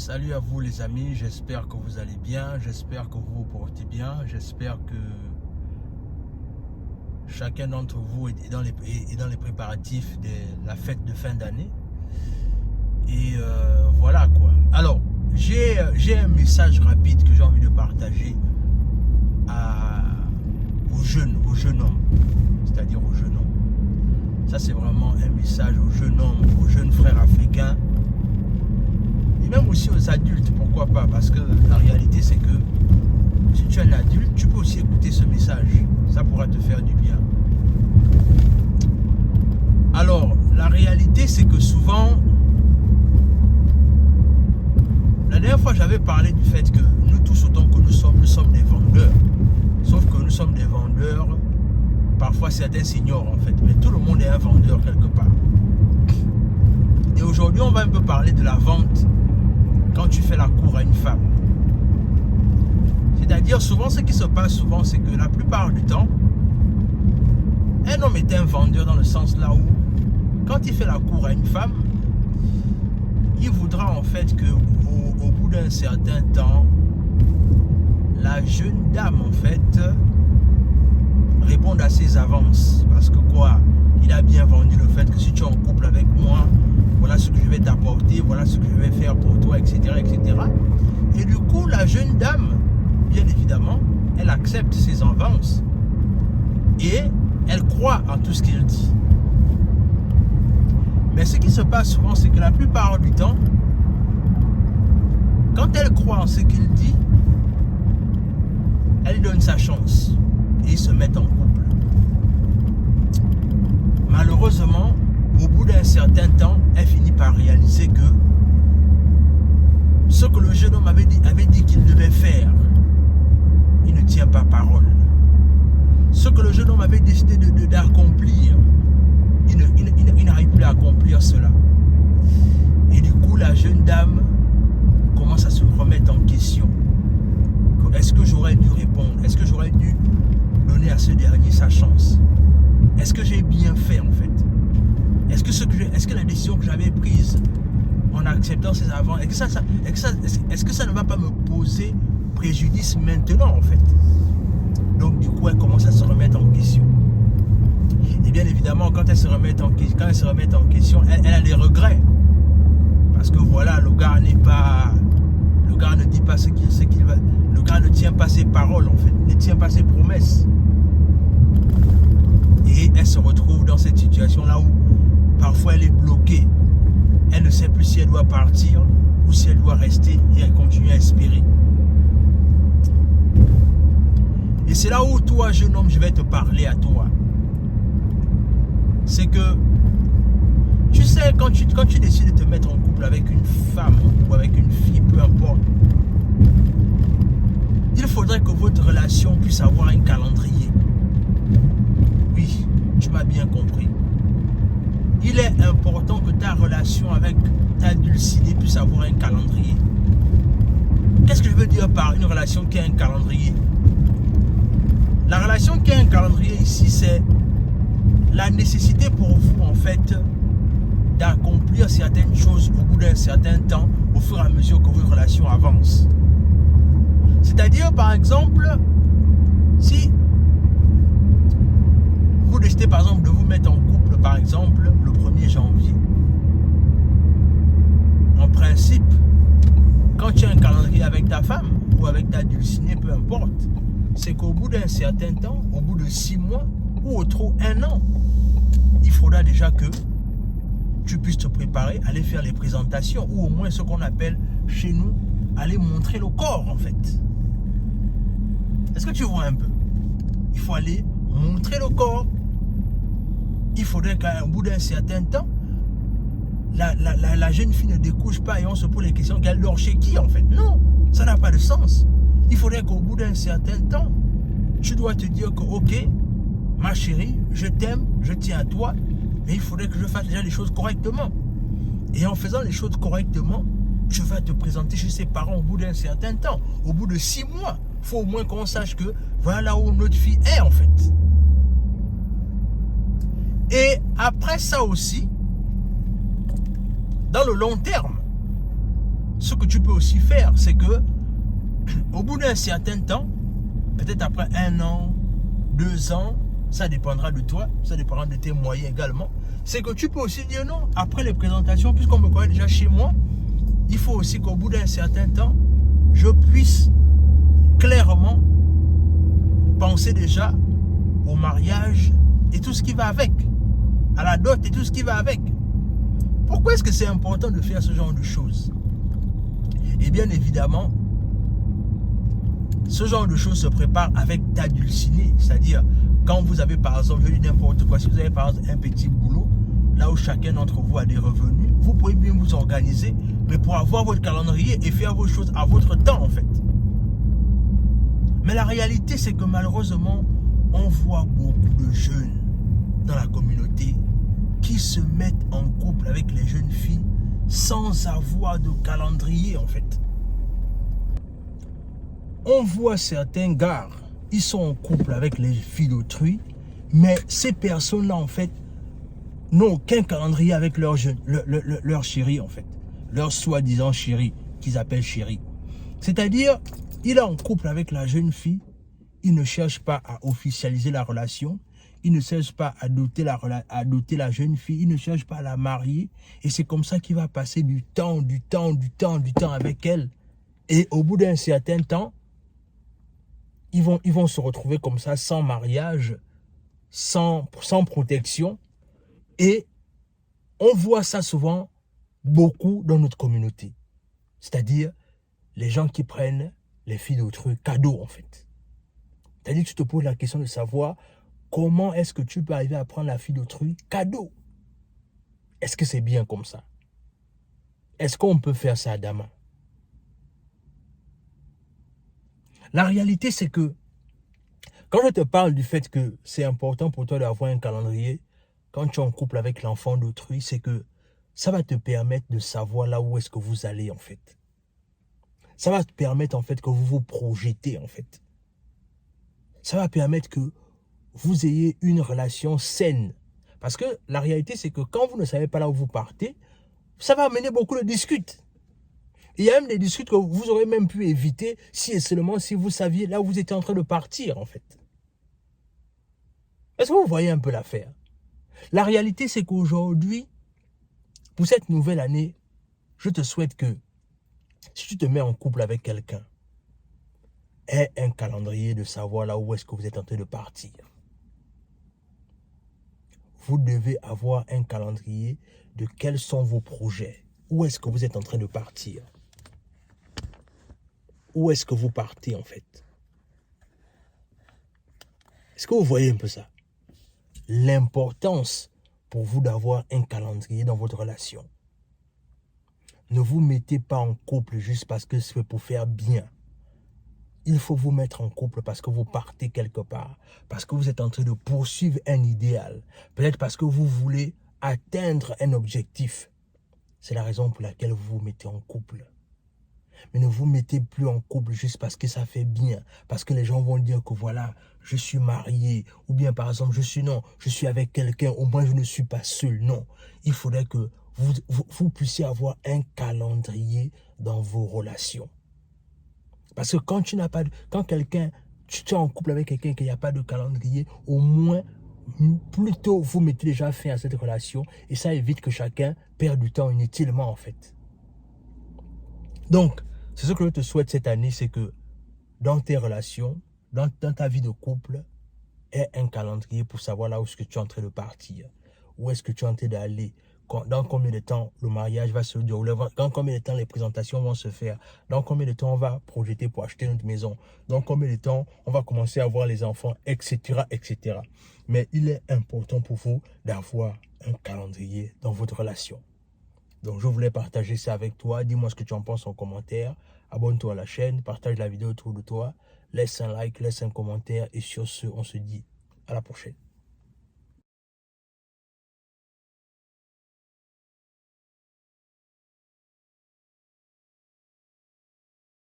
Salut à vous les amis, j'espère que vous allez bien, j'espère que vous vous portez bien, j'espère que chacun d'entre vous est dans les préparatifs de la fête de fin d'année. Et voilà quoi. Alors, j'ai un message rapide que j'ai envie de partager aux jeunes hommes, c'est-à-dire aux jeunes hommes. Ça c'est vraiment un message aux jeunes hommes, aux jeunes frères africains. Et même aussi aux adultes, pourquoi pas, parce que la réalité c'est que si tu es un adulte, tu peux aussi écouter ce message, ça pourra te faire du bien. Alors, la réalité c'est que souvent, la dernière fois j'avais parlé du fait que nous tous autant que nous sommes des vendeurs, sauf que nous sommes des vendeurs, parfois certains s'ignorent en fait, mais tout le monde est un vendeur quelque part. Et aujourd'hui on va un peu parler de la vente quand tu fais la cour à une femme. C'est-à-dire souvent ce qui se passe souvent c'est que la plupart du temps un homme est un vendeur dans le sens là où quand il fait la cour à une femme, il voudra en fait que au bout d'un certain temps la jeune dame en fait réponde à ses avances, parce que quoi, il a bien vendu le fait que si tu es en couple avec moi, voilà ce que je vais t'apporter, voilà ce que je vais faire pour toi, etc., etc. Et du coup, la jeune dame, bien évidemment, elle accepte ses avances et elle croit en tout ce qu'il dit. Mais ce qui se passe souvent, c'est que la plupart du temps, quand elle croit en ce qu'il dit, elle donne sa chance et ils se mettent en couple. Malheureusement, au bout d'un certain temps, elle finit par réaliser que ce que le jeune homme avait dit qu'il devait faire, il ne tient pas parole. Ce que le jeune homme avait décidé d'accomplir, il n'arrive plus à accomplir cela. Et du coup, la jeune dame commence à se remettre en question. Est-ce que j'aurais dû répondre? Est-ce que j'aurais dû donner à ce dernier sa chance? Est-ce que j'ai bien fait en fait? Est-ce que la décision que j'avais prise en acceptant ces avances, est-ce que ça ne va pas me poser préjudice maintenant en fait? Donc du coup elle commence à se remettre en question. Et bien évidemment quand elle se remet en question, elle a des regrets. Parce que voilà, le gars ne dit pas ce qu'il va. Le gars ne tient pas ses paroles en fait, ne tient pas ses promesses. Et elle se retrouve dans cette situation là où parfois elle est bloquée. Elle ne sait plus si elle doit partir ou si elle doit rester et elle continue à espérer. Et c'est là où toi, jeune homme, je vais te parler à toi. C'est que, tu sais, quand tu décides de te mettre en couple avec une femme ou avec une fille, peu importe, il faudrait que votre relation puisse avoir un calendrier. Oui, tu m'as bien compris. Il est important que ta relation avec ta dulcinée puisse avoir un calendrier. Qu'est-ce que je veux dire par une relation qui a un calendrier? La relation qui a un calendrier ici, c'est la nécessité pour vous en fait d'accomplir certaines choses au bout d'un certain temps au fur et à mesure que votre relation avance. C'est-à-dire par exemple, si vous décidez par exemple de vous mettre en couple par exemple le 1er janvier, en principe, quand tu as un calendrier avec ta femme ou avec ta dulcinée, peu importe, c'est qu'au bout d'un certain temps, au bout de 6 mois ou au trop 1 an, il faudra déjà que tu puisses te préparer, aller faire les présentations ou au moins ce qu'on appelle chez nous, aller montrer le corps en fait. Est-ce que tu vois un peu? Il faut aller montrer le corps. Il faudrait qu'au bout d'un certain temps, la jeune fille ne découche pas et on se pose les questions qu'elle dort chez qui en fait. Non, ça n'a pas de sens. Il faudrait qu'au bout d'un certain temps, tu dois te dire que ok, ma chérie, je t'aime, je tiens à toi, mais il faudrait que je fasse déjà les choses correctement. Et en faisant les choses correctement, tu vas te présenter chez ses parents au bout d'un certain temps. Au bout de 6 mois, il faut au moins qu'on sache que voilà là où notre fille est en fait. Et après ça aussi, dans le long terme, ce que tu peux aussi faire, c'est que au bout d'un certain temps, peut-être après 1 an, 2 ans, ça dépendra de toi, ça dépendra de tes moyens également, c'est que tu peux aussi dire non, après les présentations, puisqu'on me connaît déjà chez moi, il faut aussi qu'au bout d'un certain temps, je puisse clairement penser déjà au mariage et tout ce qui va avec, à la dot et tout ce qui va avec. Pourquoi est-ce que c'est important de faire ce genre de choses? Et bien évidemment, ce genre de choses se prépare avec ta dulcinée. C'est-à-dire, quand vous avez par exemple, je dis n'importe quoi, si vous avez par exemple un petit boulot, là où chacun d'entre vous a des revenus, vous pouvez bien vous organiser, mais pour avoir votre calendrier et faire vos choses à votre temps en fait. Mais la réalité, c'est que malheureusement, on voit beaucoup de jeunes dans la communauté qui se mettent en couple avec les jeunes filles sans avoir de calendrier en fait. On voit certains gars, ils sont en couple avec les filles d'autrui, mais ces personnes-là en fait n'ont aucun calendrier avec leur chérie en fait, leur soi-disant chérie qu'ils appellent chérie. C'est-à-dire, il est en couple avec la jeune fille, il ne cherche pas à officialiser la relation, il ne cherche pas à doter la jeune fille, il ne cherche pas à la marier. Et c'est comme ça qu'il va passer du temps avec elle. Et au bout d'un certain temps, ils vont se retrouver comme ça, sans mariage, sans protection. Et on voit ça souvent beaucoup dans notre communauté. C'est-à-dire les gens qui prennent les filles d'autrui cadeau en fait. C'est-à-dire que tu te poses la question de savoir comment est-ce que tu peux arriver à prendre la fille d'autrui cadeau. Est-ce que c'est bien comme ça? Est-ce qu'on peut faire ça, Adama? La réalité, c'est que quand je te parle du fait que c'est important pour toi d'avoir un calendrier, quand tu es en couple avec l'enfant d'autrui, c'est que ça va te permettre de savoir là où est-ce que vous allez en fait. Ça va te permettre en fait que vous vous projetez en fait. Ça va permettre que vous ayez une relation saine. Parce que la réalité, c'est que quand vous ne savez pas là où vous partez, ça va amener beaucoup de disputes. Il y a même des disputes que vous aurez même pu éviter si et seulement si vous saviez là où vous étiez en train de partir, en fait. Est-ce que vous voyez un peu l'affaire? La réalité, c'est qu'aujourd'hui, pour cette nouvelle année, je te souhaite que si tu te mets en couple avec quelqu'un, aie un calendrier de savoir là où est-ce que vous êtes en train de partir. Vous devez avoir un calendrier de quels sont vos projets. Où est-ce que vous êtes en train de partir? Où est-ce que vous partez en fait? Est-ce que vous voyez un peu ça? L'importance pour vous d'avoir un calendrier dans votre relation. Ne vous mettez pas en couple juste parce que c'est pour faire bien. Il faut vous mettre en couple parce que vous partez quelque part, parce que vous êtes en train de poursuivre un idéal, peut-être parce que vous voulez atteindre un objectif. C'est la raison pour laquelle vous vous mettez en couple. Mais ne vous mettez plus en couple juste parce que ça fait bien, parce que les gens vont dire que voilà, je suis marié, ou bien par exemple, je suis avec quelqu'un, au moins je ne suis pas seul. Non, il faudrait que vous puissiez avoir un calendrier dans vos relations. Parce que quand tu es en couple avec quelqu'un qui n'a pas de calendrier, au moins, plutôt vous mettez déjà fin à cette relation et ça évite que chacun perde du temps inutilement en fait. Donc, c'est ce que je te souhaite cette année, c'est que dans tes relations, dans ta vie de couple, aie un calendrier pour savoir là où est-ce que tu es en train de partir, où est-ce que tu es en train d'aller, dans combien de temps le mariage va se dérouler, dans combien de temps les présentations vont se faire, dans combien de temps on va projeter pour acheter notre maison, dans combien de temps on va commencer à avoir les enfants, etc., etc. Mais il est important pour vous d'avoir un calendrier dans votre relation. Donc je voulais partager ça avec toi. Dis-moi ce que tu en penses en commentaire. Abonne-toi à la chaîne, partage la vidéo autour de toi, laisse un like, laisse un commentaire et sur ce, on se dit à la prochaine.